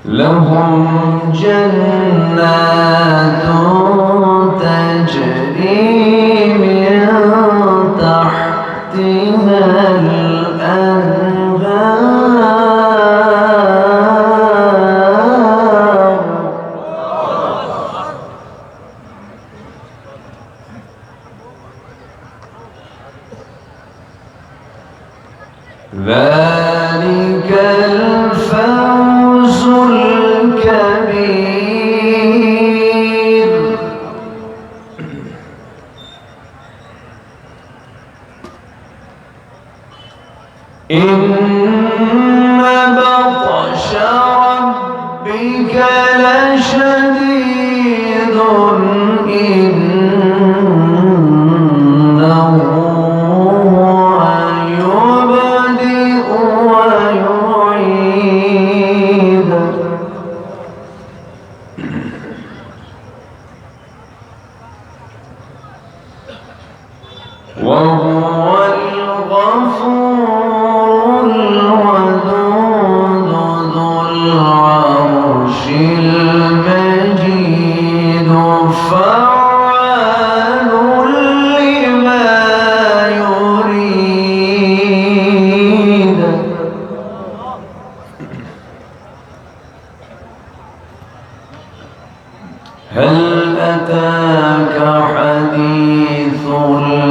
لهم جنات تجري من تحتها الأنهار ذلك الفوز الكبير. إن بطش ربك لشديد إنه هو يبدئ ويعيد وهو الغفور الودود ذو العرش المجيد فعال لما يريد. هل أتاك حديث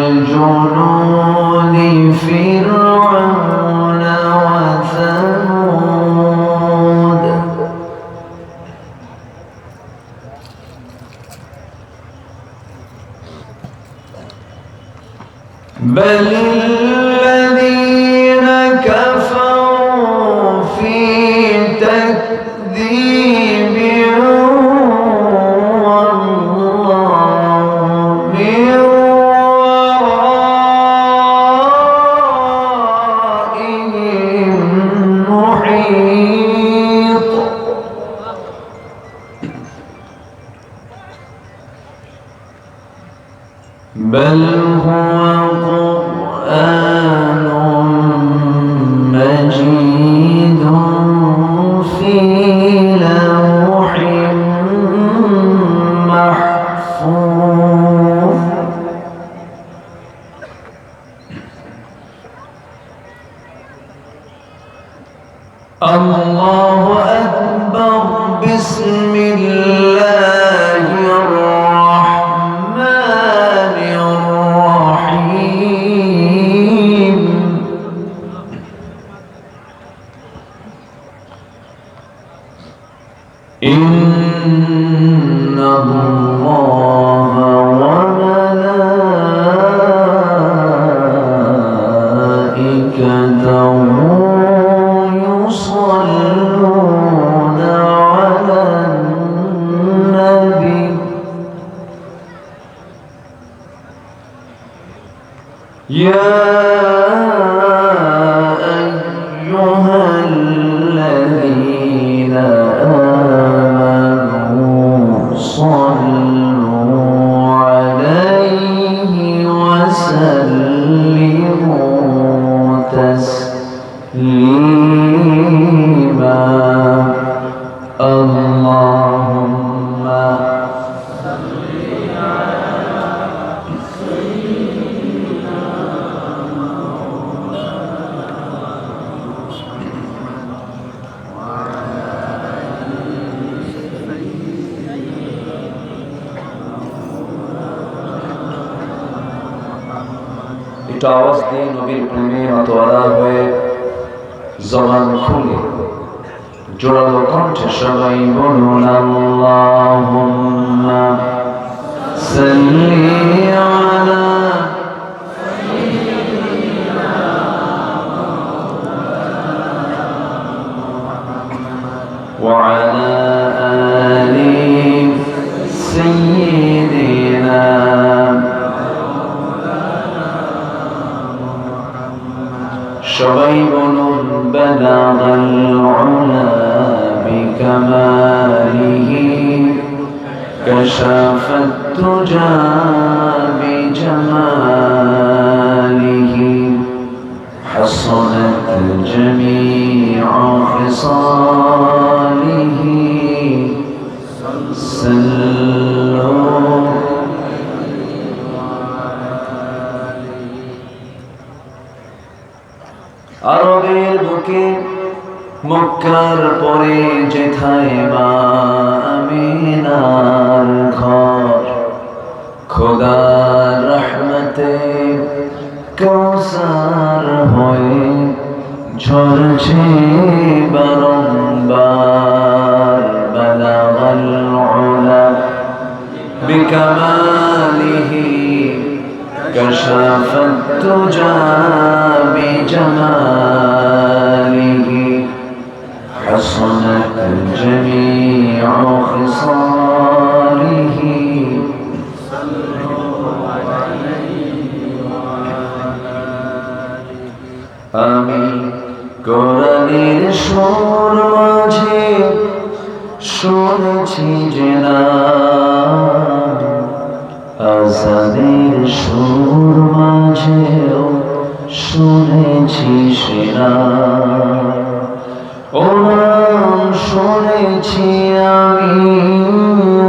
الجنود فرعون وثمود بل الذين كفروا في تكذيب والله من ورائهم محيط. بل هو قرآن مجيد في لوح محفوظ. الله أكبر. بسم الله الرحمن الرحيم. إن الله وملائكته يصلون على النبي يا أيها الذين آمنوا صلوا عليه وسلموا تسليما. اللهم একটু আওয়াজ দিয়ে নবীর প্রেমে মাতোয়ারা হয়ে জবান খুলে জোরালো কণ্ঠে সবাই বলুন আল্লাহুম্মা সাল্লি আলা وعلى آل سيدنا সবাই বলুন بلغ العلا بكماله كشف الدجى بجماله حصلت جميع خصاله মক্কার পরে যেথায় মা আমিনার ঘর, খোদার রহমতে কৌসার হয়ে ঝরছে বারংবার। বালাগাল উলা বিকামালিহি কাশাফাত তুজা বিজামালিহি حسنت جميع خصاله আমি কোরআনের সুর মাঝে শুনেছি যে নাম, আজানের সুর মাঝেও শুনেছি সে নাম। ও নাম শুনেছি আমি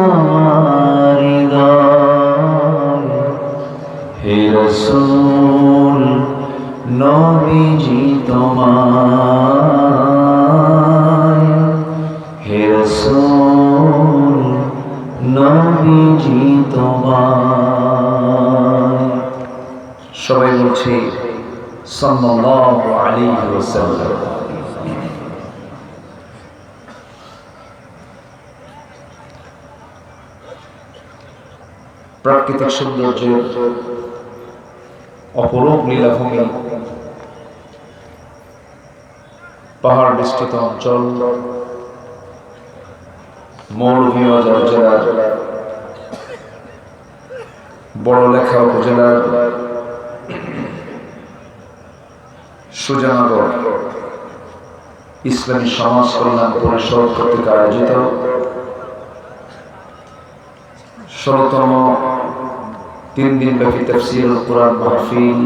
আমার হৃদয়ে, হে রাসূল নবীজি তোমায়, হে রাসূল নবীজি তোমায়। সবাই বলছি সাল্লাল্লাহু আলাইহি ওয়াসাল্লাম। প্রাকৃতিক সৌন্দর্যের অপরূপ লীলাভূমি, পাহাড় বেষ্টিত অঞ্চল, মৌলভীবাজার জেলার বড়লেখা উপজেলার সুজানগর ইসলামী সমাজ কল্যাণ পরিষদ কর্তৃক আয়োজিত ১৬তম ৩ দিনব্যাপী তাফসীরুল কুরআন মাহফিল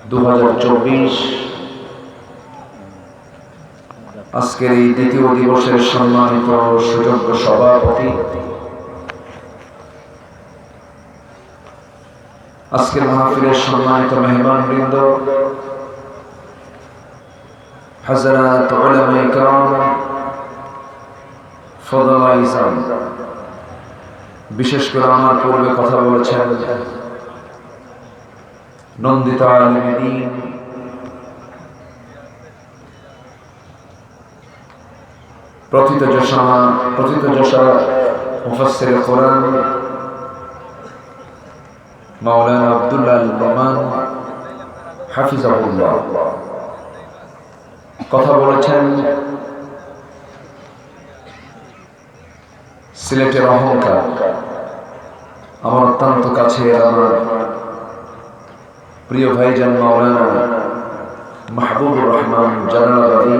২০২৪ আজকের এই দ্বিতীয় দিবসের সম্মানিত সুযোগ্য সভাপতি, আজকের মাহফিলের সম্মানিত মেহমানবৃন্দ, হযরত উলামায়ে কেরাম, ফদলায়ে ইসলাম, বিশেষ করে আমার পূর্বে কথা বলেছেন নন্দিত আলেমে দ্বীন, প্রথিতযশা মুফাসসিরে কোরআন মাওলানা আব্দুল্লাহ আল নোমান হাফিজাহুল্লাহ কথা বলেছেন সিলেটের অহংকার, আমার অত্যন্ত কাছের, আমার প্রিয় ভাইজান মাওলানা মাহবুবুর রহমান জালালাবাদী,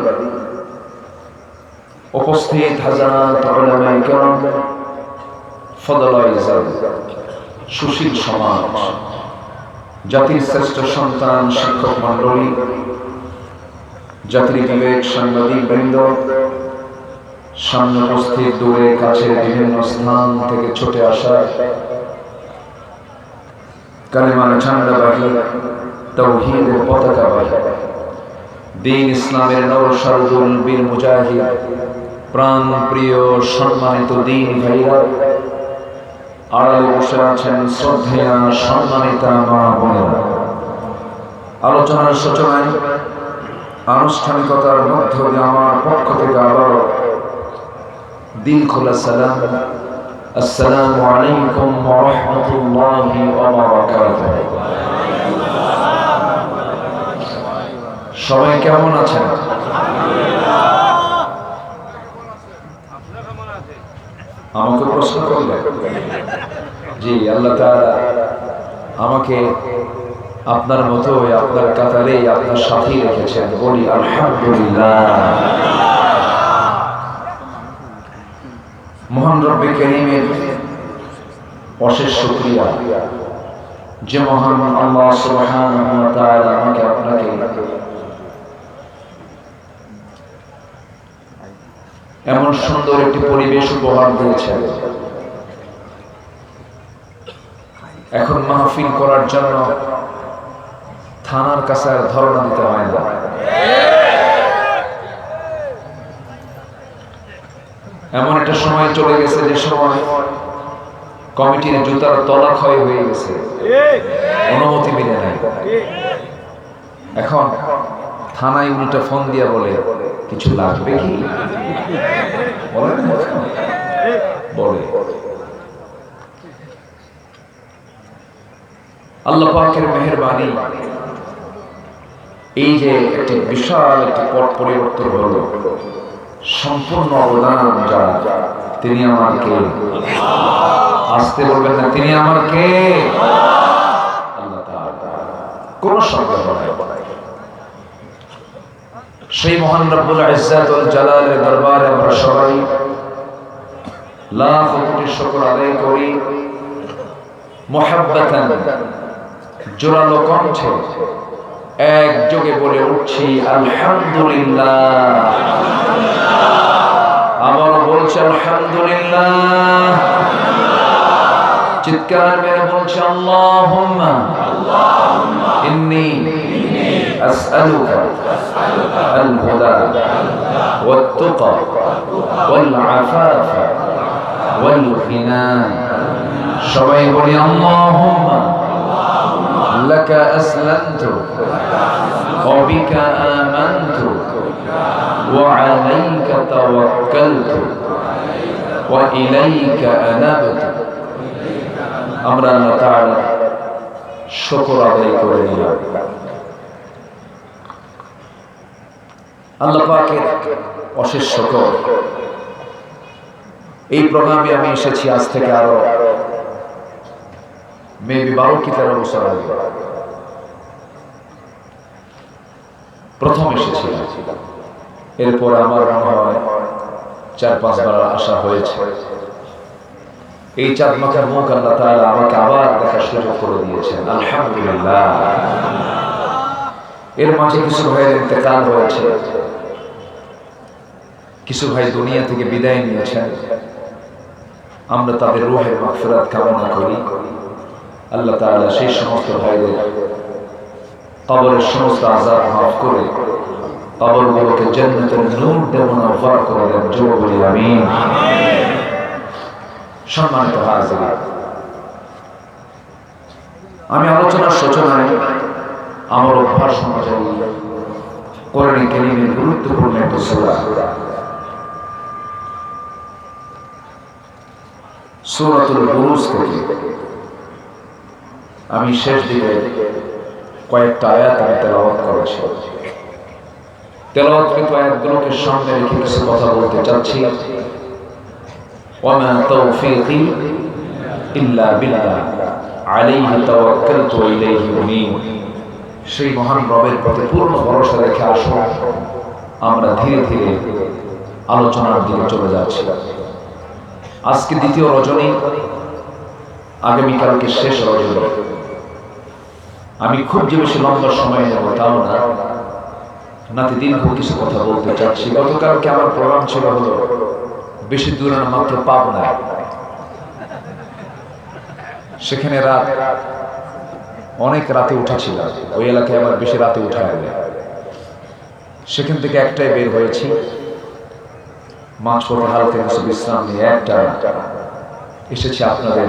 উপস্থিত হাজারাত উলামায়ে কেরাম, ফদলায়ে ইসলাম, সুশীল সমাজ, জাতির শ্রেষ্ঠ সন্তান, শিক্ষক মণ্ডলী, জাতির বিবেক, সাংবাদিক বৃন্দ, সামনে উপস্থিত, দূরে কাছে বিভিন্ন স্থান থেকে ছুটে আসা কালেমার ঝান্ডাবাহী, তাওহীদের পতাকাবাহী, দ্বীন ইসলামের নরসারদুল বীর মুজাহিদ, প্রাণ প্রিয় সম্মানিত দ্বীন ভাইরা, আড়ালে বসে আছেন শ্রদ্ধেয়া সম্মানিতা মা বোনেরা, আলোচনার সূচনায় আনুষ্ঠানিকতার মধ্য দিয়ে আমার পক্ষ থেকে আবার দিল খোলা সালাম, আসসালামু আলাইকুম ওয়া রাহমাতুল্লাহি ওয়া বারাকাতুহু। সবাই কেমন আছেন? আমাকে প্রশ্ন করলেন? জি, আল্লাহ তাআলা আমাকে আপনার মতো আপনার কাতারে আপনার সাথেই রেখেছেন, বলি আলহামদুলিল্লাহ। মহান রব্বে কারীমের অশেষ শুকরিয়া যে মহান আল্লাহ সুবহানাহু ওয়া তাআলা আমাকে আপনাকে এমন সুন্দর একটি পরিবেশ উপহার দিয়েছেন। এখন মাহফিল করার জন্য থানার কাছে আর ধর্ণা দিতে হয় না। এমন একটা সময় চলে গেছে যে সময় কমিটির জুতার তলা ক্ষয় হয়ে গেছে, অনুমতি মিলে নাই। এখন থানায় উল্টা ফোন দিয়া বলে কিছু লাগবে কি, বলে। আল্লাহ পাকের মেহেরবানি, এই যে একটি বিশাল একটি পথ পরিবর্তন হলো, সম্পূর্ণ অবদান যারা, তিনি আমার কে? আসতে বলবেন না, তিনি আমার কে? আল্লাহ তাআলা। কোন শব্দ বলে সেই মহান রব্বুল ইজ্জত ওয়াল জালালের দরবারে আমরা সবাই লাখ কোটি শুকর আদায় করি, মুহাব্বাতান জোরালো কণ্ঠে একযোগে বলে উঠছি আলহামদুলিল্লাহ। আবার বলছি আলহামদুলিল্লাহ। চিৎকার মেরে বলছি আল্লাহুম্মা ইন্নী আসআলুকা আল হুদা ওয়াত তুকা ওয়াল আফাফা ওয়াল গিনা। সবাই বলি আল্লাহুম্মা লাকা আসলামতু ওয়া বিকা আমানতু ওয়া আলাইকা তাওয়াক্কালতু ওয়া ইলাইকা আনাবতু। আমরা আল্লাহ তাআলা শুকর আদায় করে নিলাম। আল্লাহ পাকের অশেষ শুকর। এই প্রোগ্রামে আমি এসেছি আজ থেকে আরো মেবি 12 কি 13 বছর আগে প্রথম এসেছিলাম। এরপর আমার মনে হয় 4-5 বার আসা হয়েছে। এই চাঁদ মাখার মুখ আল্লাহ তাআলা আমাকে আবার দেখার সুযোগ করে দিয়েছেন, আলহামদুলিল্লাহ। এর মাঝে কিছু ভাইয়ের ইন্তেকাল হয়েছে, কিছু ভাই দুনিয়া থেকে বিদায় নিয়েছেন। আমরা তাদের রূহের মাগফিরাত কামনা করি। আল্লাহ তাআলা সেই সমস্ত ভাইদের কবরের সমস্ত আযাব মাফ করে কবরগুলোকে জান্নাতুল নূর দিয়ে মুনাফফার করে দেন। জোরে বলি আমিন। সম্মানিত হাজির, আমি আলোচনার সূচনায় আমার অভ্যাস অনুযায়ী কোরআন কারীমের গুরুত্বপূর্ণ একটা সূরা সূরাতুল বুরুজ থেকে আমি শেষ দিকে কয়েকটা আয়াত আমি তেলাওয়াত করেছি। তেলাওয়াতকৃত আয়াতগুলোকে সামনে রেখে কিছু কথা বলতে চাচ্ছি। ওয়ামা তাওফীকি ইল্লা বিল্লাহ আলাইহি তাওয়াক্কালতু ওয়া ইলাইহি উনীব। সেই মহান রবের প্রতি পূর্ণ ভরসা রেখে আসুন আমরা ধীরে ধীরে আলোচনার দিকে চলে যাচ্ছি। আজকে দ্বিতীয় রজনী, আগামীকালকে শেষ রজনী। আমি খুব যে বেশি লম্বা সময় নেব তাও না, নাতি দীর্ঘ কিছু কথা বলতে চাচ্ছি। গতকালকে আমার প্রোগ্রাম ছিল হলো বেশি দূরে না, মাত্র পাবনা। সেখানে রাত অনেক রাতে উঠেছিলাম, ওই এলাকায় আমার বেশি রাতে উঠা হবে। সেখান থেকে একটাই বের হয়েছি, মাঝপথে হালকা কিছু বিশ্রাম নিয়ে একটা এসেছি আপনাদের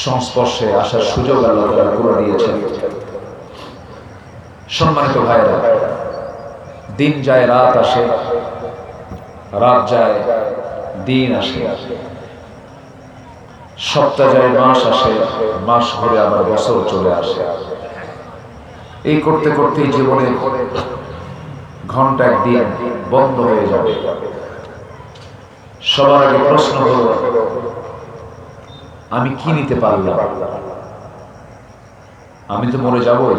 সংস্পর্শে আসার সুযোগ আল্লাহ তাআলা করে দিয়েছেন। সম্মানিত ভাইরা, দিন যায় রাত আসে, রাত যায় দিন আসে, সপ্তাহ যায় মাস আসে, মাস ঘুরে আবার বছর চলে আসে। এই করতে করতেই জীবনে ঘন্টা একদিন বন্ধ হয়ে যাবে। সবার আগে প্রশ্ন হলো, আমি কি নিতে পারলাম? আমি তো মরে যাবই,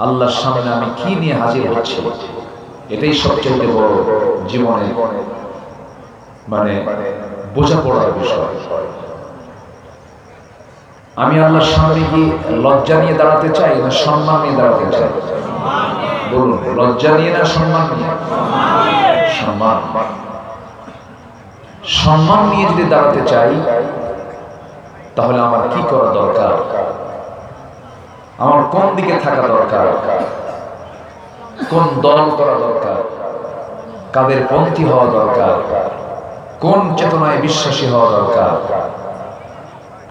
আল্লাহর সামনে আমি কি নিয়ে হাজির হচ্ছি? এটাই সবচেয়ে বড় জীবনে মানে বোঝাপড়ার বিষয়। আমি আল্লাহর সামনে কি লজ্জা নিয়ে দাঁড়াতে চাই না সম্মান নিয়ে দাঁড়াতে চাই? বলুন, লজ্জা নিয়ে না সম্মান নিয়ে? সম্মান। সম্মান নিয়ে যদি দাঁড়াতে চাই তাহলে আমার কি করা দরকার? আমার কোন দিকে থাকা দরকার, কোন দল করা দরকার, কাদের পন্থী হওয়া দরকার, কোন চেতনায় বিশ্বাসী হওয়া দরকার।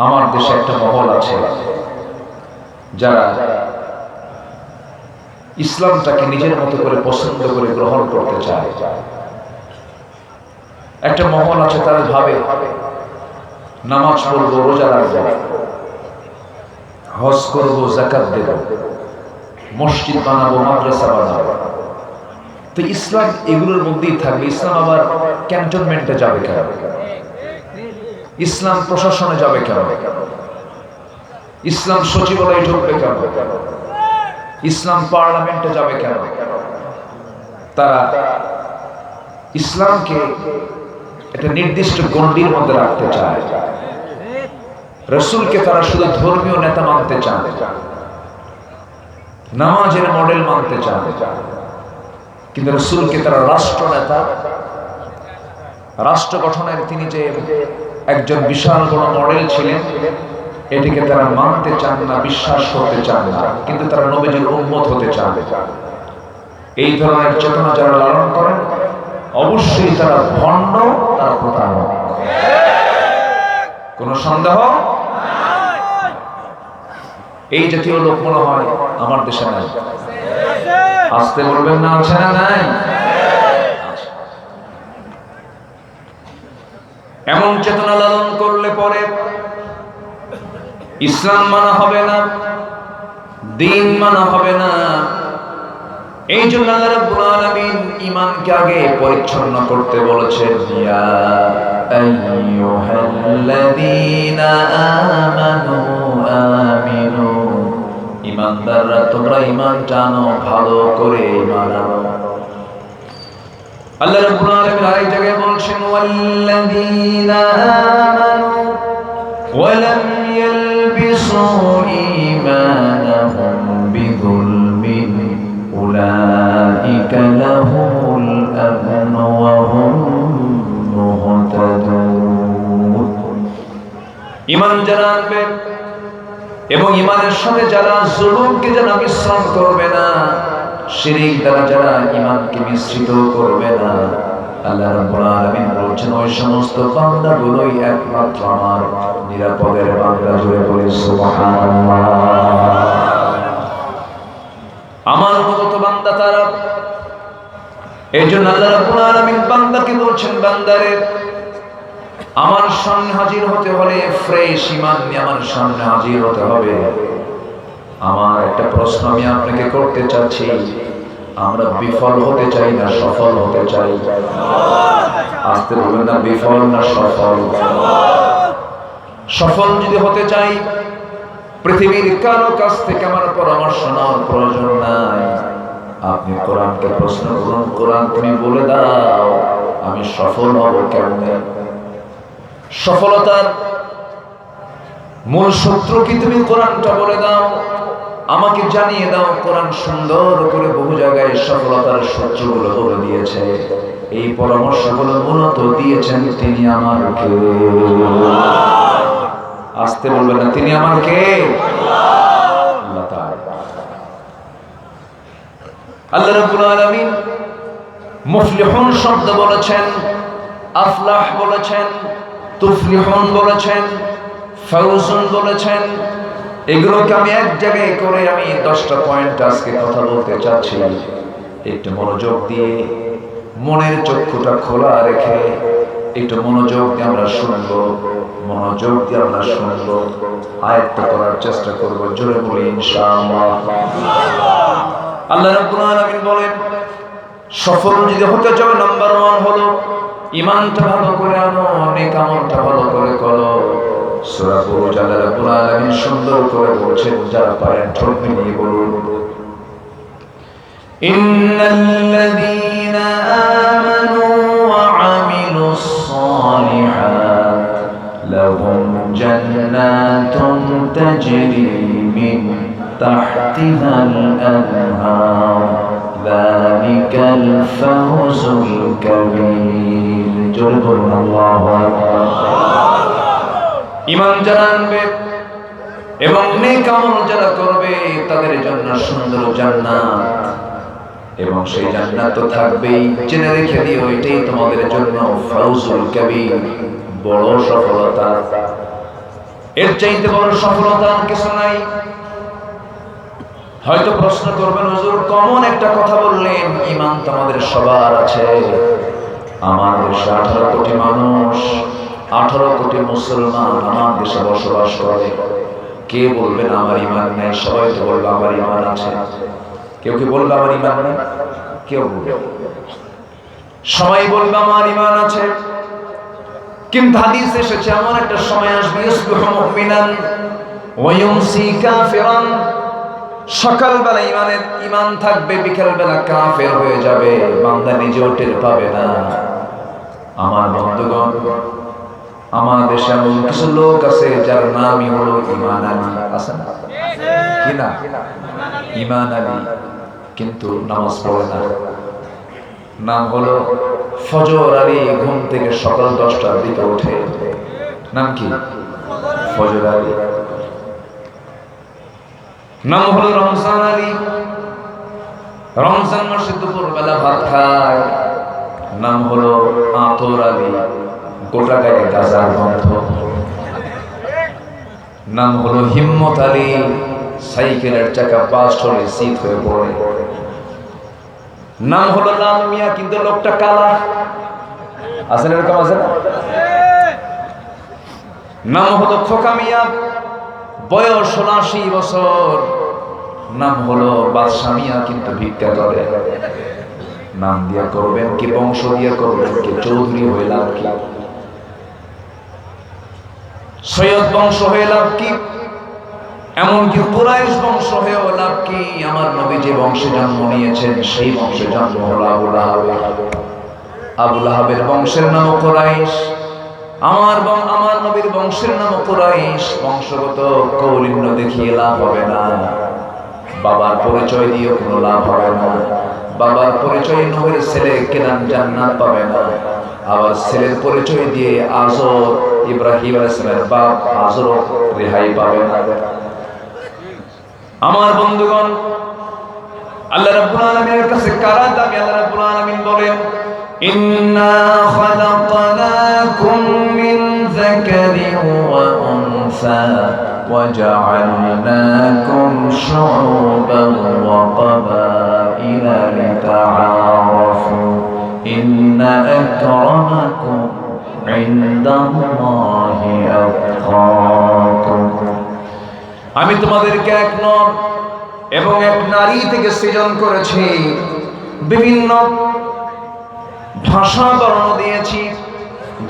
আমার দেশে একটা মহল আছে যারা ইসলামটাকে নিজের মতো করে পছন্দ করে গ্রহণ করতে চায়। একটা মহল আছে তারা ভাবে নামাজ পড়বো, রোজা রাখবো, হজ করবো, যাকাত দেব, মসজিদ বানাবো, মাদ্রাসা বানাবো, তো ইসলাম এগুলোর মধ্যেই থাকবে। ইসলাম আবার ক্যান্টনমেন্টে যাবে কেন? ইসলাম প্রশাসনে যাবে কেন? ইসলাম সচিবালয়ে ঢুকবে কেন? ইসলাম পার্লামেন্টে যাবে কেন? তারা ইসলামকে একটা নির্দিষ্ট গণ্ডির মধ্যে রাখতে চায়। রাসূলকে তারা শুধু ধর্মীয় নেতা মানতে চান, নামাজের মডেল মানতে চান, কিন্তু রাসূলকে তারা রাষ্ট্র নেতা, রাষ্ট্র গঠনের তিনি যে একজন বিশাল বড় মডেল ছিলেন এটিকে তারা মানতে চান না, বিশ্বাস করতে চান না, কিন্তু তারা নবীজির উম্মত হতে চান। এই ধরনের চেতনা যারা লালন করেন অবশ্যই তারা ভণ্ড, তারা প্রতারক, কোন সন্দেহ। এই জাতীয় লোক মনে হয় আমার দেশে নাই। আসতে বলবেন না, আছে না নাই? এমন চেতনা লালন করলে পরে ইসলাম মানা হবে না, দ্বীন মানা হবে না। এই জন্য আল্লাহ রাব্বুল আলামিন ঈমানকে আগে পরিচ্ছন্ন করতে বলেছেন, ইয়া আইয়ুহাল্লাযীনা আমানু আমিনু, ঈমানদাররা তোমরা ঈমান জানো, ভালো করে ঈমান আনো। আল্লাহ রাব্বুল আলামিন আরেক জায়গায় বলছেন, ওয়াল্লাযীনা আমানু ওয়া লাম ইয়ালবিসু ঈমানাহুম বিযুলমিন উলাইকা লাহুমুল আমনু ওয়া হুম মুহতাদুন। ঈমান যারা আনবে এবং ঈমানের সাথে যারা জুলুমকে যারা মিশ্রণ করবে না, শিরক দ্বারা যারা ঈমানকে মিশ্রিত করবে না, আল্লাহ রাব্বুল আলামিন বলেছেন ওই সমস্ত বান্দাগুলোই একমাত্র আমার নিরাপদের বান্দা। জুড়ে বলি সুবহানাল্লাহ। আমার অনুগত বান্দা তারা। এই জন্য আল্লাহ রাব্বুল আলামিন বান্দাকে বলছেন, বান্দারে আমার সামনে হাজির হতে হলে ফ্রেশ ঈমান নিয়ে আমার সামনে হাজির হতে হবে। আমার একটা প্রশ্ন আমি আপনাকে করতে চাচ্ছি, আমরা বিফল হতে চাই না সফল হতে চাই? আসতে বলবেন না, বিফল না সফল? সফল যদি হতে চাই পৃথিবীর কারো কাছ থেকে আমার পরামর্শ নেওয়ার প্রয়োজন নাই। আপনি কোরআনকে প্রশ্ন করুন, কোরআন তুমি বলে দাও আমি সফল হব কেমনে? সফলতার মূল সূত্র কি তুমি কোরআনটা বলে দাও, আমাকে জানিয়ে দাও। কোরআন সুন্দর করে বহু জায়গায় সফলতার সূত্রগুলো বলে দিয়েছে। এই পরামর্শগুলো মূলত দিয়েছেন তিনি আমাকে। আসতে বলবেন না, তিনি আমাকে। আল্লাহ তাআলা। আল্লাহ রাব্বুল আলামিন মুফলিহুন শব্দ বলেছেন, আফলাহ বলেছেন, তুফলিহুন বলেছেন, ফাউজুন বলেছেন। এগুলোকে আমি এক জায়গায় করে আমি 10টা পয়েন্ট আজকে কথা বলতে চাচ্ছি। একটু মনোযোগ দিয়ে, মনের চক্ষুটা খোলা রেখে একটু মনোযোগ দিয়ে আমরা শুনবো, মনোযোগ দিয়ে আমরা শুনবো, আয়ত্ত করার চেষ্টা করবো। জোরে বলি ইনশাআল্লাহ। আল্লাহ রাব্বুল আলামিন বলেন, সফল যদি হতে চাও নাম্বার 1 হলো ঈমানটা ভালো করে আনো, নেক আমলটা ভালো করে করো। সূরা বুরুজ আল্লাহ রাব্বুল আলামিন সুন্দর করে বলছেন, যারা পারেন ঠোঁট মিলিয়ে বলুন, ইন্নাল্লাযীনা আমানু ওয়া আমিলুস সালিহাত লাহুম জান্নাতুন তাজরি মিন তাহতিহাল আনহার যালিকাল ফাওজুল কাবীর। জোরে বলুন আল্লাহু আকবার। ঈমান যারা আনবে এবং নেক আমল যারা করবে তাদের জন্য সুন্দর জান্নাত, এবং সেই জান্নাত তো থাকবেই। জেনে রেখে দিও এটাই তোমাদের জন্য ফাউজুল কাবীর, বড় সফলতা। এর চাইতে বড় সফলতা কিছু নাই। হয়তো প্রশ্ন করবেন, হুজুর কমন একটা কথা বললেন, ঈমান তো আমাদের সবার আছে। আমার দেশে 18 কোটি মানুষ, 18 কোটি মুসলমান আমার দেশে বসবাস করে। কে বলবেন আমার ঈমান নাই? সবাই তো বলবে আমার ঈমান আছে। কেউ কি বলবে আমার ঈমান নেই? কেউ বলবে, সবাই বলবে আমার ঈমান আছে। কিন্তু হাদিস এসেছে এমন একটা সময় আসবে, ইসবিহু মুমিনান ওয়া ইউমসি কাফিরান। সকালবেলা ঈমান থাকবে, বিকেলবেলা কাফের হয়ে যাবে, বান্দা নিজেও টের পাবে না। আমার বন্ধুগণ, আমার দেশে এমন কিছু লোক আছে যার নামই হলো ঈমান আলী। আছে না? কি না? ঈমান আলী, কিন্তু নামাজ পড়ে না। নাম হলো ফজর আলী, ঘুম থেকে সকাল 10টার দিকে ওঠে। নাম কি? ফজর আলী। নাম হলো রমজান আলী, রমজান মাসে দুপুর বেলা ভাত খায়। নাম হলো আতর আলী, গোটা গায়ে গাজার গন্ধ। নাম হলো হিম্মত আলী, সাইকেলের চাকা বাস্ট হলে শীত হয়ে পড়ে। নাম হলো লাল মিয়া, কিন্তু লোকটা কালা। আছেন এরকম? আছে না? নাম হলো খোকা মিয়া, বয়স 80 বছর। নাম হলো বাদশা মিয়া, কিন্তু ভিক্ষা করে। নাম দিয়া করবেন কি, বংশ দিয়া করবেন কি? চৌধুরী হয়ে লাভ কি? সৈয়দ বংশ হয়ে লাভ কি? এমনকি কুরাইশ বংশ হয়েও লাভ কি? আমার নবী যে বংশে জন্ম নিয়েছেন সেই বংশে জন্ম হলো আবু লাহাব। আবু লাহাবের বংশের নাম কুরাইশ। আমার নবীর বংশের নাম কুরাইশ। বংশগত কৌলিন্য দেখিয়ে লাভ হবে না, বাবার পরিচয় দিয়ে কোনো লাভ হবে না। বাবার পরিচয় নূহের ছেলে কেনান জান্নাত পাবে না, আবার ছেলের পরিচয় দিয়ে আজর, ইব্রাহিম আলাইহিস সালামের বাপ আজর রেহাই পাবে না। আমার বন্ধুগণ, আল্লাহ রাব্বুল আলামিনের কাছে কারা দামি? আল্লাহ রাব্বুল আলামিন বলেন, ইন্না খালাকনাকুম মিন যাকারিন ওয়া উনসা ওয়া জাআলনাকুম শুউবান ওয়া ক্বাবাইলা লিতাআরাফু ইন্না আকরামাকুম ইনদাল্লাহি আতকাকুম। আমি তোমাদেরকে এক নর এবং এক নারী থেকে সৃজন করেছি, বিভিন্ন ভাষা বর্ণ দিয়েছি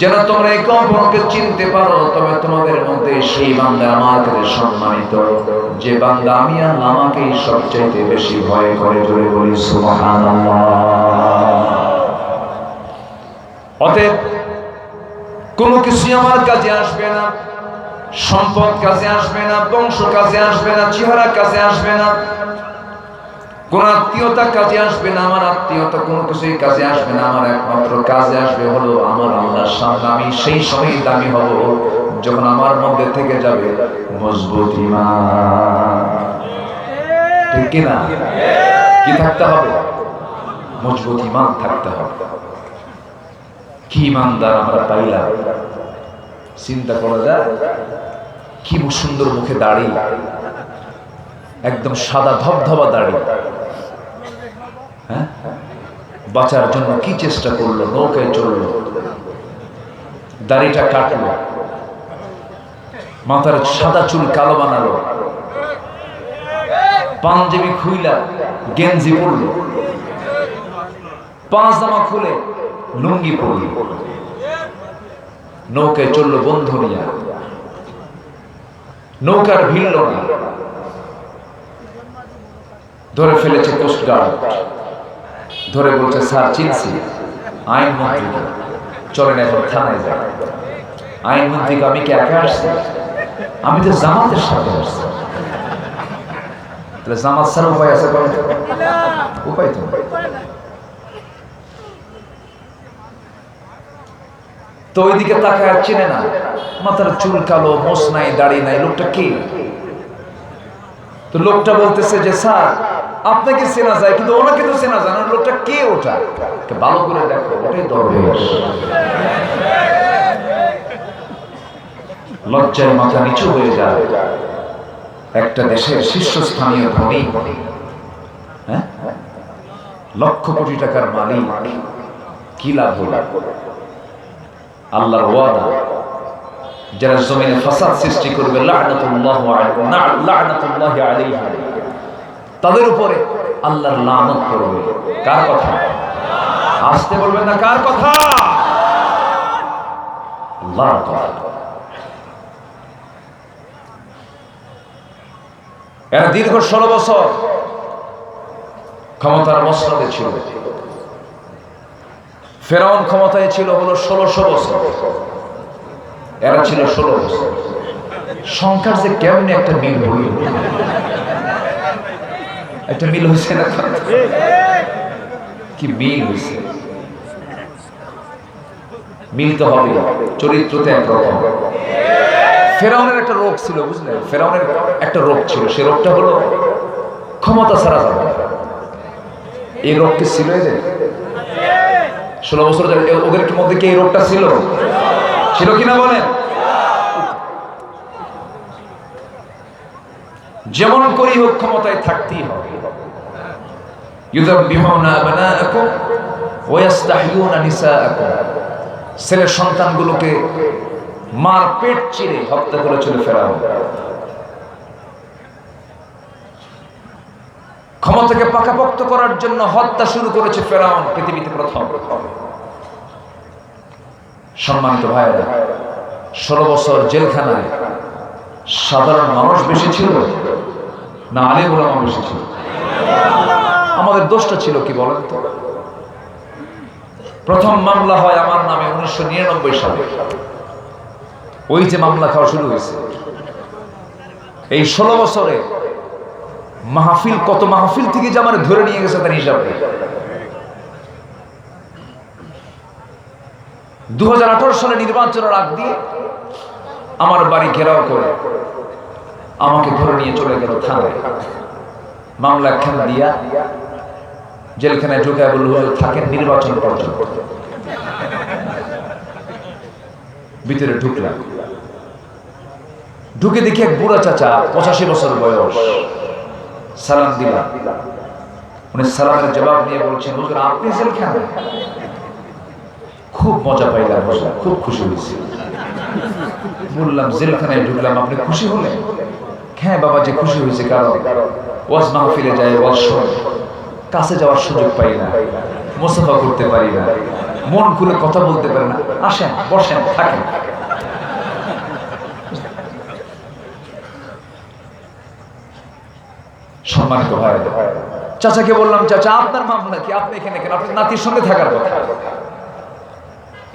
যেন তোমরা একে অপরকে চিনতে পারো। তবে তোমাদের মধ্যে সেই বান্দা আমার কাছে সম্মানিত, যে বান্দা আমি আল্লাহ আমাকেই সবচাইতে বেশি ভয় করে। জোরে বলি সুবহানাল্লাহ। অতএব কোনো কিছু আমার কাজে আসবে না, সম্পদ কাজে আসবে না, বংশ কাজে আসবে না, চেহারা কাজে আসবে না, কোন আত্মীয়তা কাজে আসবে না, আমার আত্মীয়তা কোনো কিছুই কাজে আসবে না। আমার একমাত্র কাজে আসবে হলো আমার আল্লাহর সামনে আমি সেই সময় দামি হব যখন আমার মধ্যে থেকে যাবে মজবুত ঈমান। ঠিক কি না? কি থাকতে হবে? মজবুত ঈমান থাকতে হবে। কি ঈমানদার আমরা পাইলাম! চিন্তা করা যায়, কি সুন্দর মুখে দাড়ি, একদম সাদা ধবধবা দাড়ি। হ্যাঁ, বাঁচার জন্য কি চেষ্টা করলো, নৌকায় চললো, দাড়িটা কাটলো, মাথার সাদা চুল কালো বানালো, পাঞ্জাবি খুইলা গেঞ্জি পরলো, পাজামা খুলে লুঙ্গি পরলো, নৌকায় চললো বন্ধু নিয়া। নৌকার ভিড়ল না, ধরে ফেলেছে কোস্টগার্ড, ধরে বলছে স্যার চিনছি আইনমন্ত্রীকে, চলেন এখন থানায় যায়। আইনমন্ত্রীকে আমি কি একা আসছি? আমি তো জামাতের সাথে আসছি। তাহলে জামাত স্যার উপায় আছে? উপায় তো। তো ওইদিকে তাকায় চিনে না, মাথার চুল কালো, মোছ নাই, দাড়ি নাই, লোকটা কে? তো লোকটা বলতেছে যে স্যার আপনাকে চেনা যায় কিন্তু ওনাকে তো চেনা যায় না, লোকটা কে? ওটা ভালো করে দেখো, ওটাই দরবেশ। লজ্জায় মাথা নিচু হয়ে যায়। একটা দেশের শীর্ষস্থানীয় ধনী, হ্যাঁ, লক্ষ কোটি টাকার মালিক, কি লাভ হলো? আল্লাহর ওয়াদা, যারা জমিনে ফাসাদ সৃষ্টি করবে লা'নাতুল্লাহি আলাইহি, তাদের উপরে আল্লাহর লানত করবে। কার কথা? আসতে বলবেন না, কার কথা? আল্লাহর কথা। এরা দীর্ঘ 16 বছর ক্ষমতার মসনদে ছিল। ফেরাউন ক্ষমতায় ছিল হলো 1600 বছর, এরা ছিল 16 বছর। সংখ্যার যে কেমনে একটা মিল হইল, একটা মিল হয়েছে না? কি মিল হয়েছে? মিল তো হবে, চরিত্রতে একরকম। ফেরাউনের একটা রোগ ছিল, বুঝলেন? ফেরাউনের একটা রোগ ছিল, সে রোগটা হলো ক্ষমতা ছাড়া যাবে। এই রোগ কি ছিল এদের? 16 বছর ওদের মধ্যে কি এই রোগটা ছিল? ছিল কিনা বলেন? যেমন করি হোক ক্ষমতায় থাকতেই হবে। ইউযাব্বিহুনা আবনাআকুম ওয়া ইস্তাহইয়ুনা নিসাআকুম, ছেলে সন্তানগুলোকে মার পেট চিরে হত্যা করেছিল ফেরাউন। ক্ষমতাকে পাকাপোক্ত করার জন্য হত্যা শুরু করেছে ফেরাউন, পৃথিবীতে প্রথম। সম্মানিত ভাইরা, 16 বছর জেলখানায় সাধারণ মানুষ বেশি ছিল না আলেম ওলামা বেশি ছিল? আমাদের দোষটা ছিল কি বলেন তো? প্রথম মামলা হয় আমার নামে 1999 সালে। ওই যে মামলা খাওয়া শুরু হয়েছে, এই 16 বছরে মাহফিল, কত মাহফিল থেকে যে আমার ধরে নিয়ে গেছে তার হিসাব নেই। 2018 সালে নির্বাচনের আগ দিয়ে আমার বাড়ি ঘেরাও করে আমাকে ধরে নিয়ে চলে গেল থানায়। মামলা একখানা দিয়া জেলখানায় ঢুকে বলল, থাকেন নির্বাচন পর্যন্ত। ভিতরে ঢুকলাম, ঢুকে দেখি এক বুড়া চাচা, 85 বছর বয়স। সালাম দিলাম, উনি সালামের জবাব নিয়ে বলছেন, হুজুর আপনি জেলখানায়? খুব মজা পাইলাম, খুব খুশি হয়েছি। বললাম জেলখানায় ঢুকলাম, আপনি খুশি হলেন? হ্যাঁ বাবা, যে খুশি হয়েছে, কারণ ওয়াজ মাহফিলে যায়, ওয়াজ শোনে, কাছে যাওয়ার সুযোগ পাই না, মুসাফা করতে পারি না, মন খুলে কথা বলতে পারি না। আসেন, বসেন, থাকেন। সম্মানিত ভাই, চাচাকে বললাম, চাচা আপনার মামলা কি? আপনি এখানে কেন? আপনি নাতির সঙ্গে থাকার কথা।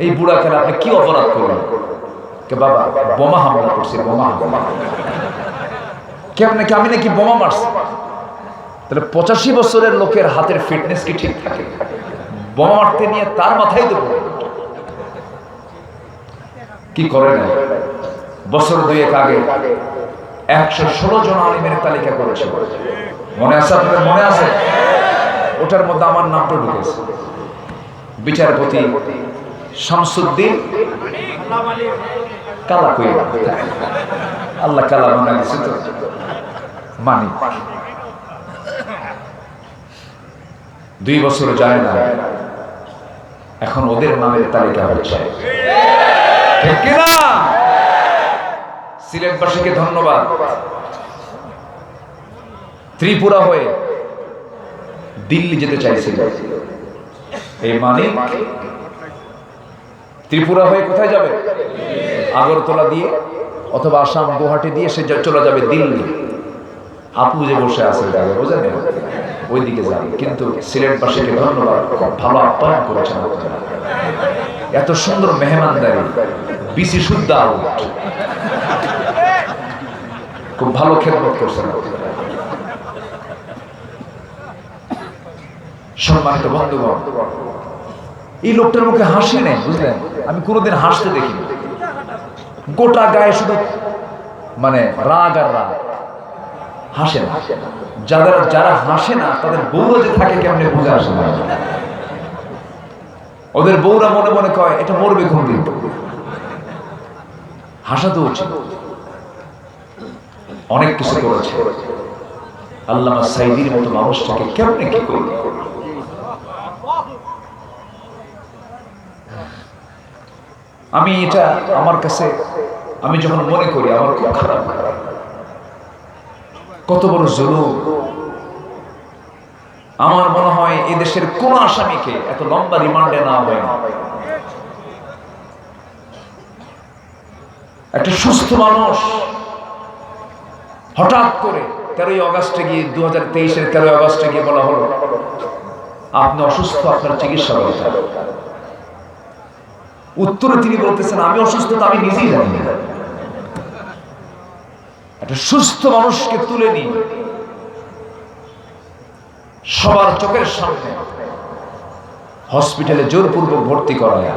এই বুড়া কেন? আপনি কি অপরাধ করলেন? বাবা বোমা হামলা করছে, বোমা। কেমন কি? আমি নাকি বোমা মারছি? তাহলে 85 বছরের লোকের হাতের ফিটনেস কি ঠিক থাকে? বোমা মারতে নিয়ে তার মাথায় তো কি করে না। বছর 2 আগে 116 জন আলিমের তালিকা করেছে, মনে আছে আপনাদের? মনে আছে? ওটার মধ্যে আমার নামটা ঢুকেছে। বিচারপতি শামসুদ্দিন কালা কই, আল্লাহ কালা বানা দিছে তো মানি। 2 বছর যায় না, এখন ওদের নামের তালিকা হচ্ছে, ঠিক কিনা? সিলেটবাসীকে ধন্যবাদ। ত্রিপুরা হয়ে দিল্লি যেতে চাইছিল এই মানিক, ত্রিপুরা হয়ে কোথায় যাবে? আগরতলা দিয়ে অথবা আসাম, গুয়াহাটি দিয়ে সে চলে যাবে দিল্লি। আপু যে বসে আছে বোঝেন, ওইদিকে যাবে। কিন্তু সিলেটবাসীকে ধন্যবাদ, খুব ভালো আপ্যায়ন করেছেন আপনারা। এত সুন্দর মেহমানদারি, বিসি শুদ্ধ আউট, খুব ভালো খেদমত করছেন। সম্মানিত বন্ধুগণ, এই লোকটার মুখে হাসি নেই, বুঝলেন? আমি কোনোদিন হাসতে দেখিনি। গোটা গায়ে শুধু মানে রাগ আর রাগ। হাসে না। যারা হাসে না তাদের বউরা যে থাকে কেমনে বুঝে আসে না। ওদের বউরা মনে মনে কয় এটা মরবে কোনদিন। হাসা তো উচিত। অনেক কিছু করেছে আল্লামা সাইদির মতো মানুষটাকে কেমনে কি করবে। আমি এটা আমার কাছে আমি যখন মনে করি আমার খুব খারাপ। কত বড় জুলুম। আমার মনে হয় এই দেশের কোন আসামিকে এত লম্বা রিমান্ডে না হয় না। একটা সুস্থ মানুষ হঠাৎ করে 13ই আগস্টে গিয়ে 2023-এর 13ই আগস্টে গিয়ে বলা হলো আপনি অসুস্থ, আপনার চিকিৎসা করতে হবে। উত্তরে তিনি বলতেছেন আমি অসুস্থ তো আমি নিজেই জানি না। একটা সুস্থ মানুষকে তুলে নিয়ে সবার চোখের সামনে হসপিটালে জোরপূর্বক ভর্তি করায়।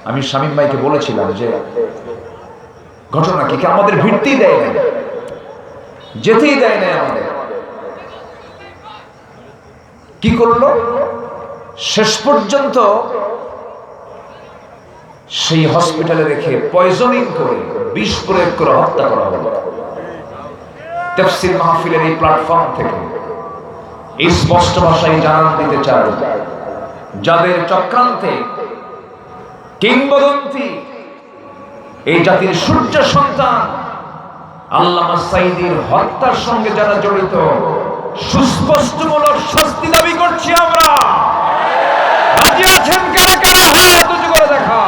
আমি শামীম ভাইকে বলেছিলাম যে ঘটনা কি আমাদের ভিড়তেই দেয় না, যেতেই দেয় না। আমাদের কি করলো শেষ পর্যন্ত সেই হসপিটালে রেখে পয়জনিং করে বিষ প্রয়োগ করে হত্যা করা হলো। তাফসীর মাহফিলের এই প্ল্যাটফর্ম থেকে এই স্পষ্ট ভাষায় জানান দিতে চাই যাদের চক্রান্তে কিংবদন্তি এই জাতির সূর্য সন্তান আল্লামা সাঈদীর হত্যার সঙ্গে যারা জড়িত সুস্পষ্টমূলক শাস্তি দাবি করছি আমরা। রাজি আছেন কারা কারা? হাত উঁচু করে দেখা।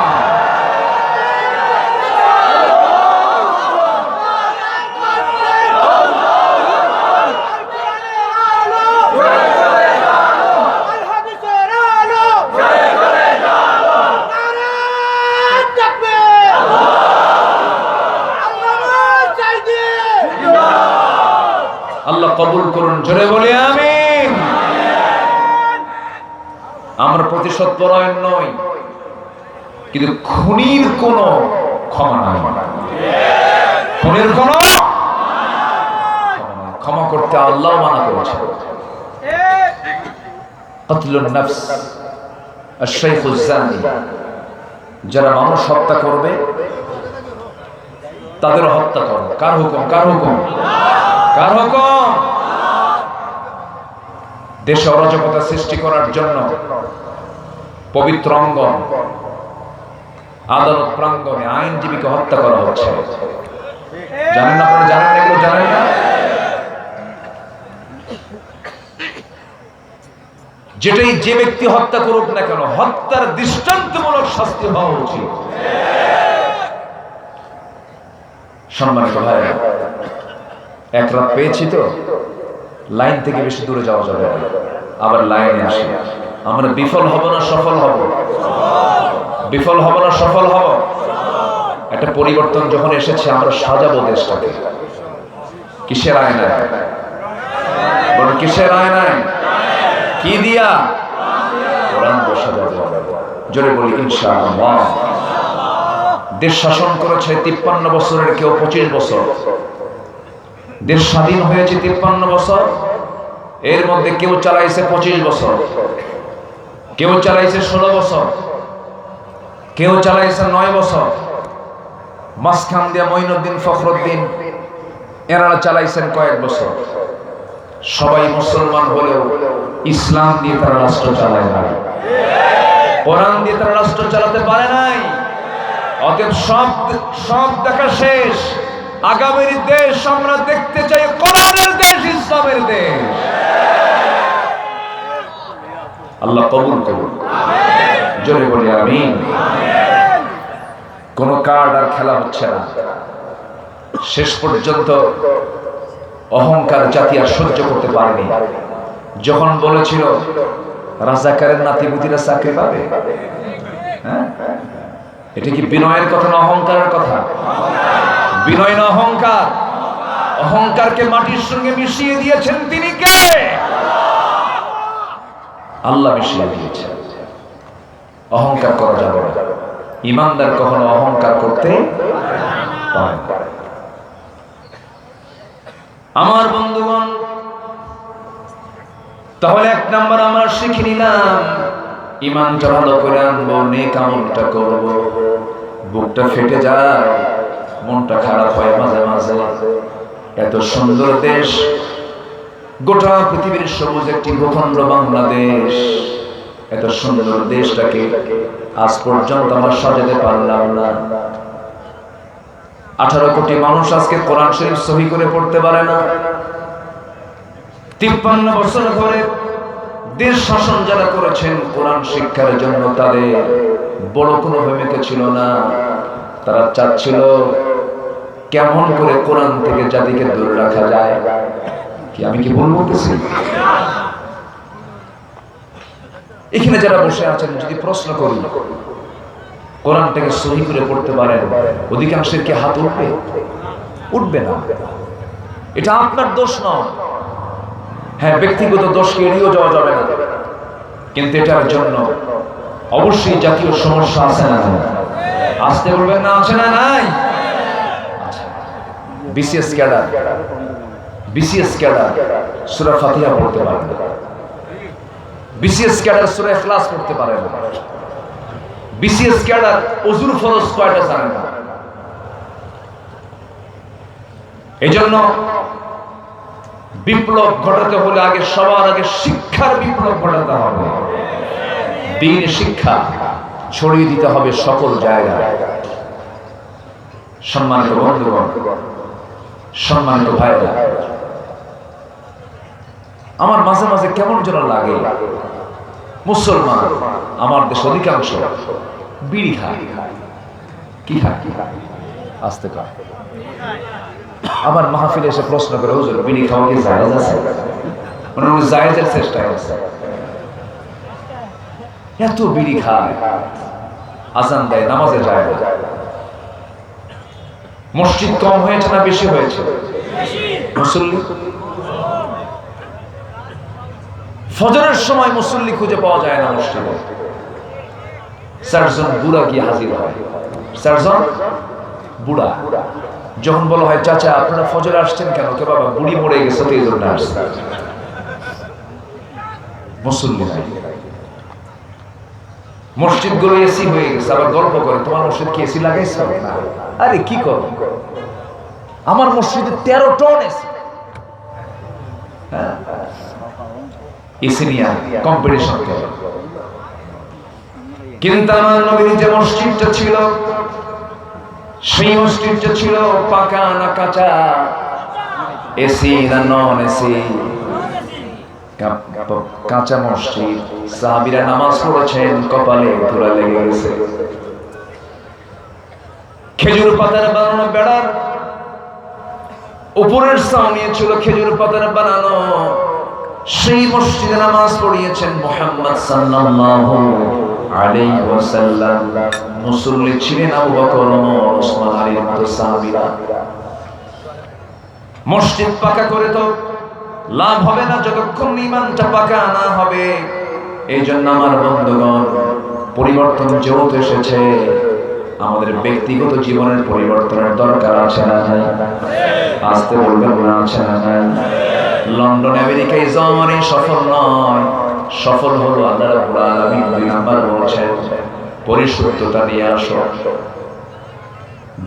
আল্লাহ কবুল করুন, জোরে বলি আমিন। আমরা প্রতিশোধ পরায়ণ নই, কিন্তু খুনির কোনো ক্ষমা নাই। খুনির কোনো ক্ষমা করতে আল্লাহ মানা করেছে। কতলুন নফস আশ-শাইখুজ জানি, যারা মানুষ হত্যা করবে তাদের হত্যা করো। কার হুকুম? কার হুকুম? কার হুকুম? দেশে অরাজকতা সৃষ্টি করার জন্য পবিত্র অঙ্গন আদালত প্রাঙ্গণে আইনজীবীকে হত্যা করা হচ্ছে। জানেন না? আপনারা জানেন? এগুলো জানেন না? যেটাই যে ব্যক্তি হত্যা করুক না কেন হত্যার দৃষ্টান্তমূলক শাস্তি হওয়া উচিত। সম্মানিত ভাই, এক রাত পেয়েছি তো লাইন থেকে বেশি দূরে যাওয়া যাবে না। আবার লাইনে আসি। আমরা বিফল হব না সফল হব? বিফল হব না সফল হব? একটা পরিবর্তন যখন এসেছে আমরা সাজাবো দেশটাকে। কিসের আয়নায়? বলুন কিসের আয়নায়? কি দিয়া? কোরআন দিয়ে সাজাবো। জোরে বলি ইনশাআল্লাহ। দেশ শাসন করেছে 53 বছরের, কেউ 25 বছর। দেশ স্বাধীন হয়েছে 53 বছর, এর মধ্যে কেউ চালাইছে 25 বছর, কেউ চালাইছে 16 বছর, কেউ চালাইছে 9 বছর। মাঝখান দিয়ে মঈনুদ্দিন ফখরুদ্দিন এনারা চালাইছেন কয়েক বছর। সবাই মুসলমান হলেও ইসলাম দিয়ে তারা রাষ্ট্র চালায় নাই, কোরআন দিয়ে তারা রাষ্ট্র চালাতে পারে নাই। অতএব সব দেখা শেষ। আগামীর দেশ আমরা দেখতে চাই কোরআনের দেশ, ইসলামের দেশ। আল্লাহ কবুল করুন, জোরে বলি আমিন। কোন কার্ড আর খেলা হচ্ছে না। শেষ পর্যন্ত অহংকার জাতি আর সহ্য করতে পারেনি। যখন বলেছিল রাজাকারের নাতিপুতিরা চাকরি পাবে, হ্যাঁ, এটা কি বিনয়ের কথা না অহংকারের কথা? বিনয় না অহংকার? অহংকারকে মাটির সঙ্গে মিশিয়ে দিয়েছেন তিনি কে? আল্লাহ মিশিয়ে দিয়েছেন। অহংকার করা যাবে না। ইমানদার কখনো অহংকার করতে পারে না। আমার বন্ধুগণ, তাহলে এক নাম্বার আমরা শিখে নিলাম, ঈমানটা ভালো করে আনবো, নেক আমলটা করব। বুকটা ফেটে যায়, মনটা খারাপ হয় মাঝে মাঝে। এত সুন্দর দেশ, গোটা পৃথিবীর সবুজ একটি ভূখণ্ড বাংলাদেশ, এত সুন্দর দেশটাকে আজ পর্যন্ত আমরা সাজাতে পারলাম না। 18 কোটি মানুষ আজকে কোরআন শরীফ সহি করে পড়তে পারে না। 53 বছর ধরে দেশ শাসন যারা করেছেন কোরআন শিক্ষার জন্য, তাদের বড় কোনো ভূমিকা ছিল না। তারা চাচ্ছিল কেমন করে কোরআন থেকে জাতিকে দূরে রাখা যায়। কি আমি কি বলতেছি? এখানে যারা বসে আছেন, যদি প্রশ্ন করি কোরআনটাকে সহি করে পড়তে পারেন, অধিকাংশের কি হাত উঠবে? উঠবে না। এটা আপনার দোষ নয়। হ্যাঁ, ব্যক্তিগত দোষকে এড়িয়ে যাওয়া যাবে না, কিন্তু এটার জন্য অবশ্যই জাতীয় সমস্যা আছে না? আসতে বলবেন না, আছে না? নাই। বিসিএস ক্যাডার সূরা ফাতিহা পড়তে পারে না। বিসিএস ক্যাডার সূরা ইখলাস পড়তে পারে না। বিসিএস ক্যাডার ওযুর ফরজ কয়টা জানে না। এজন্য বিপ্লব ঘটাতে হলে আগে সবার আগে শিক্ষার বিপ্লব ঘটাতে হবে। দ্বীন শিক্ষা ছড়িয়ে দিতে হবে সকল জায়গায়। সম্মানিত বন্ধুগণ, সম্মানিত ভাইরা, আমার মাঝে মাঝে কেমন যেন লাগে, মুসলমান আমার দেশ অধিকাংশ বিড়ি খায়। কি খায়? আস্তে খায়। আবার মাহফিলে এসে প্রশ্ন করে, হুজুর বিড়ি খাওয়া কি জায়েজ আছে? মানে উনি জায়েজের চেষ্টায় আছে। এত বিড়ি খায়, আজান দেয়, নামাজে যায় না। মসজিদ কম হয়েছে না বেশি হয়েছে? মুসল্লি ফজরের সময় মুসল্লি খুঁজে পাওয়া যায় না মসজিদে। 4 জন বুড়া গিয়ে হাজির হয়। 4 জন বুড়া। যখন বলা হয়, চাচা আপনারা ফজরে আসছেন কেন? কে বাবা, বুড়ি মরে গেছে তো এই জন্য আসছে। মুসল্লি নাই। মসজিদ গুলো এসি হয়ে গেছে। আবার গল্প করে, তোমার মসজিদ কি এসি লাগাইছ? আরে কি করো, আমার মসজিদে 13 টন এসি। এসি নিয়ে কম্পিটিশন করে। কিন্তু আমার নবীর যে মসজিদটা ছিল, সেই মসজিদটা ছিল পাকা না কাঁচা? এসি না নন এসি? কাঁচা মসজিদ। সাহাবীরা নামাজ পড়েছেন, কপালে ধুলা লেগে গেছে। খেজুর পাতার বানানো বেড়ার উপরের ছাউনি ছিল খেজুর পাতার বানানো। সেই মসজিদে নামাজ পড়িয়েছেন মুহাম্মদ সাল্লাল্লাহু আলাইহি ওয়াসাল্লাম। মুসল্লি ছিলেন আবু বকর, ওমর, ওসমান, আলীর মতো সাহাবীরা। মসজিদ পাকা করে তো লাভ হবে না যতক্ষণ ঈমানটা পাকা না হবে। এই জন্য আমার বন্ধুগণ, পরিবর্তন যেহেতু এসেছে, আমাদের ব্যক্তিগত জীবনের পরিবর্তনের দরকার আছে না নাই? আসতে বলবেন না, আছে না নাই? লন্ডন আমেরিকায় জামানে সফল নয়, সফল হলো আল্লাহ রাব্বুল আলামিন 2 নাম্বার বলছেন, পরিশুদ্ধতা নিয়ে আসো,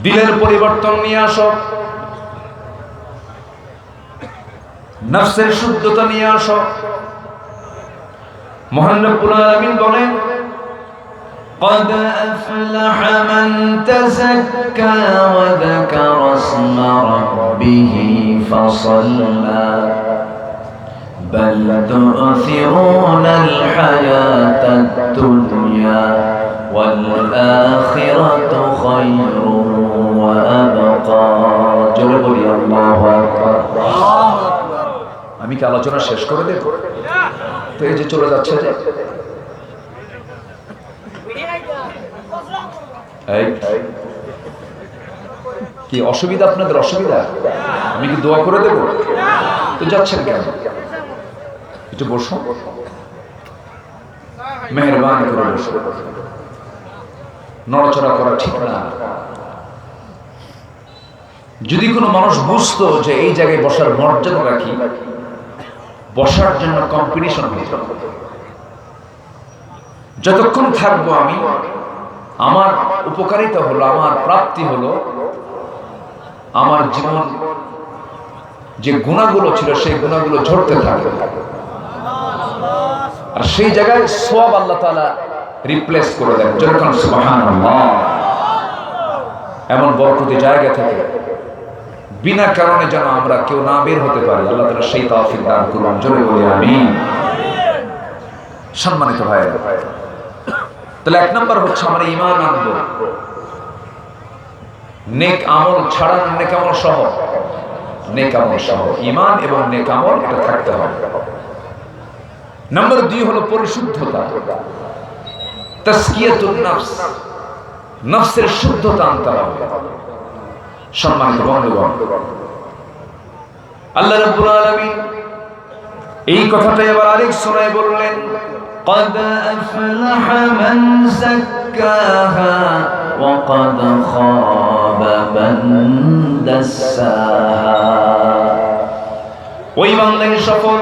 দিলের পরিবর্তন নিয়ে আসো, নফসের শুদ্ধতা নিয়ে আসো। মহান রব্বুল আলামিন বলেন, قد أفلح من تزكى وذكر اسم ربه فصلى بل تؤثرون الحياة الدنيا والآخرة خير وأبقى جرب لي الله أكبر। আমি কি আলোচনা শেষ করে দেব? তো এই যে চলে যাচ্ছে যে কি অসুবিধা? আপনাদের অসুবিধা? আমি কি দোয়া করে দেব? তো যাচ্ছেন কেন? একটু বসো, মেহেরবানি করে বসো। নড়াচড়া করা ঠিক না। যদি কোনো মানুষ বুঝতো যে এই জায়গায় বসার মর্যাদা রাখি, বসার জন্য কম্পিটিশন হতো। যতক্ষণ থাকবো আমি, আমার উপকারিতা হলো, আমার প্রাপ্তি হলো, আমার জীবন যে গুণাগুলো ছিল সেই গুণাগুলো ঝরতে থাকে, আর সেই জায়গায় সওয়াব আল্লাহ তাআলা রিপ্লেস করে দেন। যখন সুবহানাল্লাহ, এমন বরকতি জায়গা থেকে বিনা কারণে যেন আমরা কেউ না বের হতে পারি, আল্লাহ তাআলা সেই তৌফিক দান করুন। জোরে বলি আমিন। সম্মানিত ভাইরা, তাহলে এক নম্বর হচ্ছে আমরা ঈমান আনবো, নেক আমল ছাড়া, নেক আমল সহ, নেক আমল সহ ঈমান এবং নেক আমল এটা থাকতে হবে। নাম্বার 2 হলো পরিশুদ্ধতা, তাসকিয়াতুন নফস, নফসের শুদ্ধতা আনতে হবে। সম্মানিত বন্ধুগণ, আল্লাহ রাব্বুল আলামিন এই কথাটাই আবার আরেক সূরায় বললেন, قد أفلح من زكاها وقد خاب من دساها। ওই বান্দাই সফল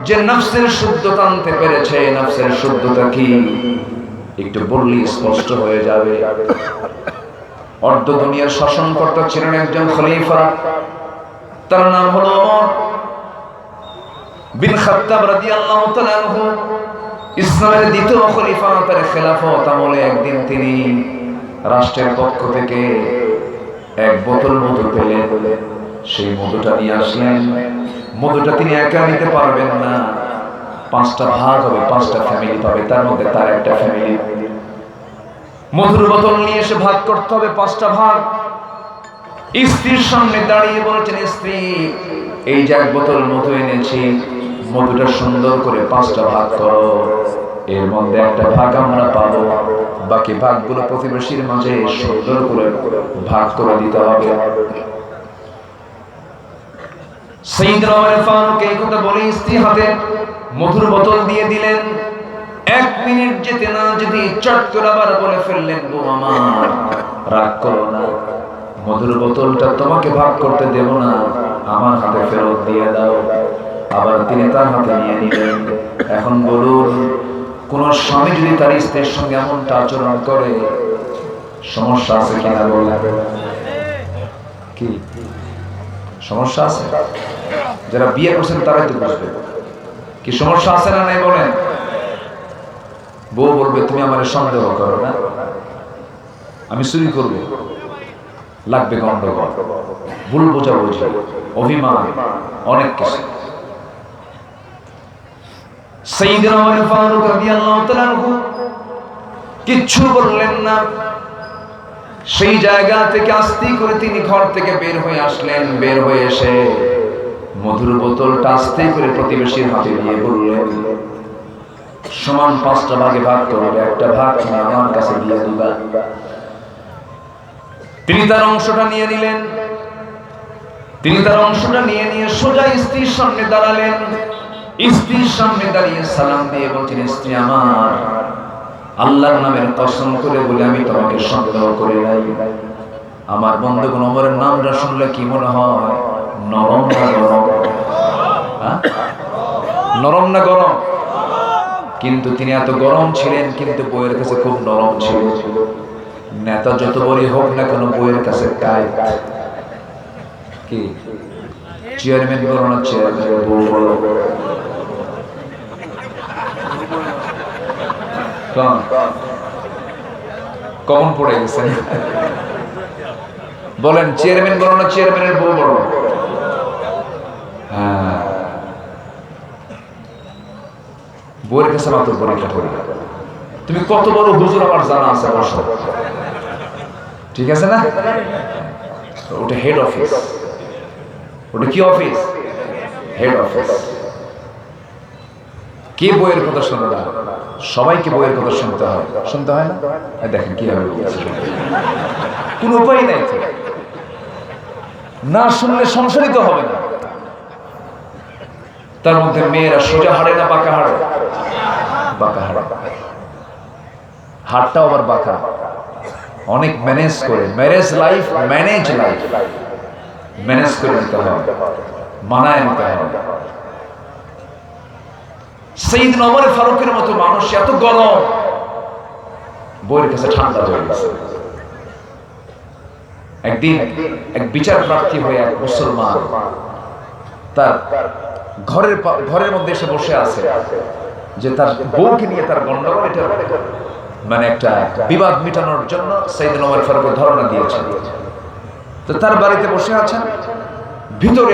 যে নফসের শুদ্ধতা আনতে পেরেছে। নফসের শুদ্ধতা কি একটু বললেই স্পষ্ট হয়ে যাবে। অর্ধ দুনিয়ার শাসনকর্তা ছিলেন একজন খলিফা, তার নাম হলো ওমর বিন খাত্তাব রাদিয়াল্লাহু তাআলা আনহু। ইসলামের দ্বিতীয় খলিফা, তার খেলাফত আমলে একদিন তিনি রাষ্ট্রের পক্ষ থেকে এক বোতল মধু পেলেন। সেই মধুটা নিয়ে আসলেন। মধুটা তিনি একা নিতে পারবেন না, 5টা ভাগ হবে, 5টা ফ্যামিলি পাবে, তার মধ্যে তার একটা ফ্যামিলি। মধুর বোতল নিয়ে এসে ভাগ করতে হবে 5টা ভাগ। স্ত্রীর সামনে দাঁড়িয়ে বলেছেন, স্ত্রী এই যে এক বোতল মধু এনেছি, মধুটা সুন্দর করে 5টা ভাগ করো, এর মধ্যে একটা ভাগ আমরা পাবো, বাকি ভাগগুলো প্রতিবেশীর মাঝে সুন্দর করে ভাগ করে দিতে হবে। সাইয়েদনা ওমর ফারুক এই কথা বলে স্ত্রী হাতে মধুর বোতল দিয়ে দিলেন। 1 মিনিট যেতে না যদি চট করে আবার বলে ফেললেন, গো আমার রাগ করো না, মধুর বোতলটা তোমাকে ভাগ করতে দেব না, আমার হাতে ফেরত দিয়ে দাও। আবার তিনি তার হাতে নিয়ে নিলেন। এখন বলুন, কোন স্বামী যদি তার স্ত্রীর সঙ্গে এমনটা আচরণ করে, সমস্যা আছে কিনা বলেন? কি সমস্যা আছে? যারা বিয়ে করছেন তারাই তো বুঝবে কি সমস্যা আছে না নাই বলেন। বউ বলবে, তুমি আমার সন্দেহ করো না, আমি চুরি করব, লাগবে গন্ডগোল, ভুল বোঝাবুঝি, অভিমান, অনেক কিছু। সাইয়েদনা ওমর ফারুক রাদিয়াল্লাহু তাআলা আনহু কিচ্ছু বললেন না। সেই জায়গা থেকে আস্তে করে তিনি ঘর থেকে বের হয়ে আসলেন। বের হয়ে এসে মধুর বোতলটা আস্তে করে প্রতিবেশীর হাতে দিয়ে বললেন, সমান 5টা ভাগে ভাগ করবে, একটা ভাগ তুমি আমার কাছে দিয়ে দিবা। তিনি তার অংশটা নিয়ে নিলেন। তিনি তার অংশটা নিয়ে সোজা স্ত্রীর সামনে দাঁড়ালেন। স্ত্রীর সামনে দাঁড়িয়ে সালাম দিয়ে বলছেন, স্ত্রী আমার, আল্লাহর নামের কসম করে বলে আমি তোমাকে সন্দেহ করে নাই। আমার বন্ধুগণ, ওমরের নামটা শুনলে কি মনে হয়? নরম না গরম? নরম না গরম? কিন্তু তিনি এত গরম ছিলেন, কিন্তু বইয়ের কাছে খুব নরম ছিল। নেতা যত বড়ই হোক না কেন, বইয়ের কাছে কায়দ। কি চেয়ারম্যান বলো না, চেয়ারম্যান বউ বলো, কমন পড়ে গেছে। বলেন, চেয়ারম্যান বলো না চেয়ারম্যানের বউ বলো? হ্যাঁ, বউয়ের কাছে মাত্র পরীক্ষা করি, তুমি কত বড় হুজুর আমার জানা আছে, বসো, ঠিক আছে না? ওটা হেড অফিস। ওটা কি অফিস? Head office. কে বইয়ের কথা শোনে না? সবাইকে বইয়ের কথা শুনতে হয়, শুনতে হয় না? দেখেন কি হবে, কোন উপায় নাই, না শুনলে সংসারিত হবে না। তার মধ্যে মেয়েরা সোজা হাড়ে না বাঁকা হাড়ে? বাঁকা হাড়ে। হাড়টাও আবার বাঁকা, অনেক ম্যানেজ করে। Marriage life, manage life. Manage করে নিতে হবে, মানায় নিতে হবে। সাইয়েদনা ওমর ফারুকের মতো মানুষ এত গরম, বইয়ের কাছে ঠান্ডা হয়ে গেছে। একদিন এক বিচার প্রার্থী হয়ে এক মুসলমান তার ঘরের মধ্যে এসে বসে আছে যে তার বউকে নিয়ে তার গন্ডগোল, এটা মানে একটা বিবাদ মেটানোর জন্য সাইয়েদনা ওমর ফারুক ধারণা দিয়েছেন। তো তার বাড়িতে বসে আছেন, ভিতরে